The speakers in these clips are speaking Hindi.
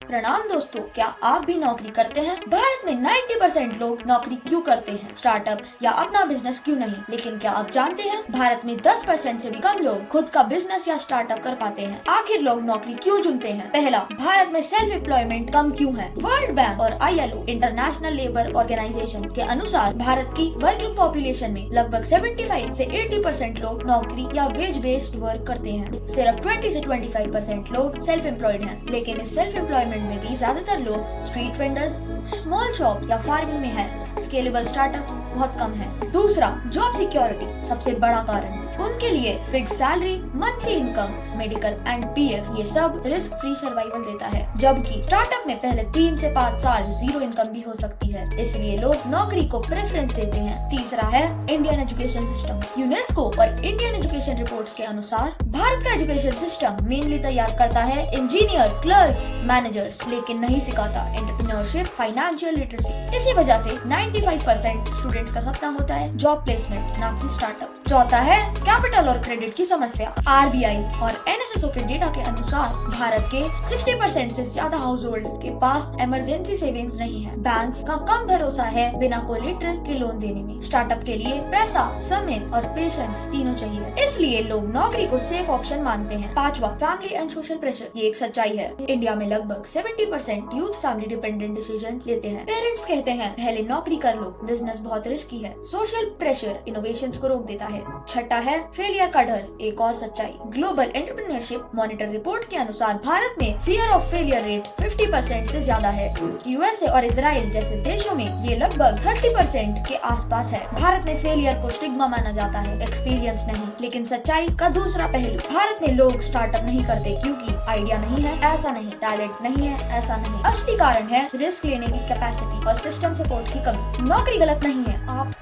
प्रणाम दोस्तों, क्या आप भी नौकरी करते हैं? भारत में 90% लोग नौकरी क्यों करते हैं? स्टार्टअप या अपना बिजनेस क्यों नहीं? लेकिन क्या आप जानते हैं भारत में 10% से भी कम लोग खुद का बिजनेस या स्टार्टअप कर पाते हैं। आखिर लोग नौकरी क्यों चुनते हैं? पहला, भारत में सेल्फ एम्प्लॉयमेंट कम क्यों है? वर्ल्ड बैंक और ILO इंटरनेशनल लेबर ऑर्गेनाइजेशन के अनुसार भारत की वर्किंग पॉपुलेशन में लगभग 75 से 80% लोग नौकरी या वेज बेस्ड वर्क करते हैं। सिर्फ 20 से 25% लोग सेल्फ एम्प्लॉयड हैं। लेकिन इस सेल्फ एम्प्लॉयमेंट में भी ज्यादातर लोग स्ट्रीट वेंडर्स, स्मॉल शॉप या फार्मिंग में है। स्केलेबल स्टार्टअप्स बहुत कम है। दूसरा, जॉब सिक्योरिटी सबसे बड़ा कारण। उनके लिए fix salary, monthly income, medical and PF ये सब रिस्क फ्री सर्वाइवल देता है, जबकि स्टार्टअप में पहले 3 से 5 साल जीरो इनकम भी हो सकती है, इसलिए लोग नौकरी को प्रेफरेंस देते हैं। तीसरा है इंडियन एजुकेशन सिस्टम। यूनेस्को और इंडियन एजुकेशन रिपोर्ट्स के अनुसार भारत का एजुकेशन सिस्टम मेनली तैयार करता है इंजीनियर्स, क्लर्क्स, मैनेजर्स, लेकिन नहीं सिखाता एंटरप्रेन्योरशिप, फाइनेंशियल लिटरेसी। इसी वजह से 95% स्टूडेंट्स का सपना होता है जॉब प्लेसमेंट, ना कि स्टार्टअप। चौथा है कैपिटल और क्रेडिट की समस्या। RBI और NSSO के डेटा के अनुसार भारत के 60% से ज्यादा हाउस होल्ड के पास इमरजेंसी सेविंग्स नहीं है। बैंक्स का कम भरोसा है बिना कोलेटरल के लोन देने में। स्टार्टअप के लिए पैसा, समय और पेशेंस तीनों चाहिए, इसलिए लोग नौकरी को सेफ ऑप्शन मानते हैं। पांचवा, फैमिली एंड सोशल प्रेशर। ये एक सच्चाई है। इंडिया में लगभग 70% यूथ फैमिली डिपेंडेंट डिसीजन लेते हैं। पेरेंट्स कहते हैं पहले नौकरी कर लो, बिजनेस बहुत रिस्की है। सोशल प्रेशर इनोवेशन को रोक देता है। छठा है फेलियर का डर। एक और सच्चाई, ग्लोबल एंटरप्रेन्योरशिप मॉनिटर रिपोर्ट के अनुसार भारत में फियर ऑफ फेलियर रेट 50% से ज्यादा है। USA और इजराइल जैसे देशों में ये लगभग 30% के आसपास है। भारत में फेलियर को स्टिग्मा माना जाता है, एक्सपीरियंस नहीं। लेकिन सच्चाई का दूसरा पहलू, भारत में लोग स्टार्टअप नहीं करते क्योंकि आइडिया नहीं है, ऐसा नहीं, टैलेंट नहीं है, ऐसा नहीं। असली कारण है रिस्क लेने की कैपेसिटी और सिस्टम सपोर्ट की कमी। नौकरी गलत नहीं है,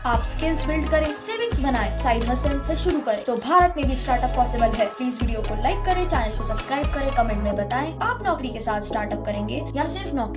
आप स्किल्स बिल्ड करें, सेविंग्स बनाएं, साइड हसल से शुरू करें, तो भारत में भी स्टार्टअप पॉसिबल है। प्लीज वीडियो को लाइक करें, चैनल को सब्सक्राइब करें, कमेंट में बताएं आप नौकरी के साथ स्टार्टअप करेंगे या सिर्फ नौकरी।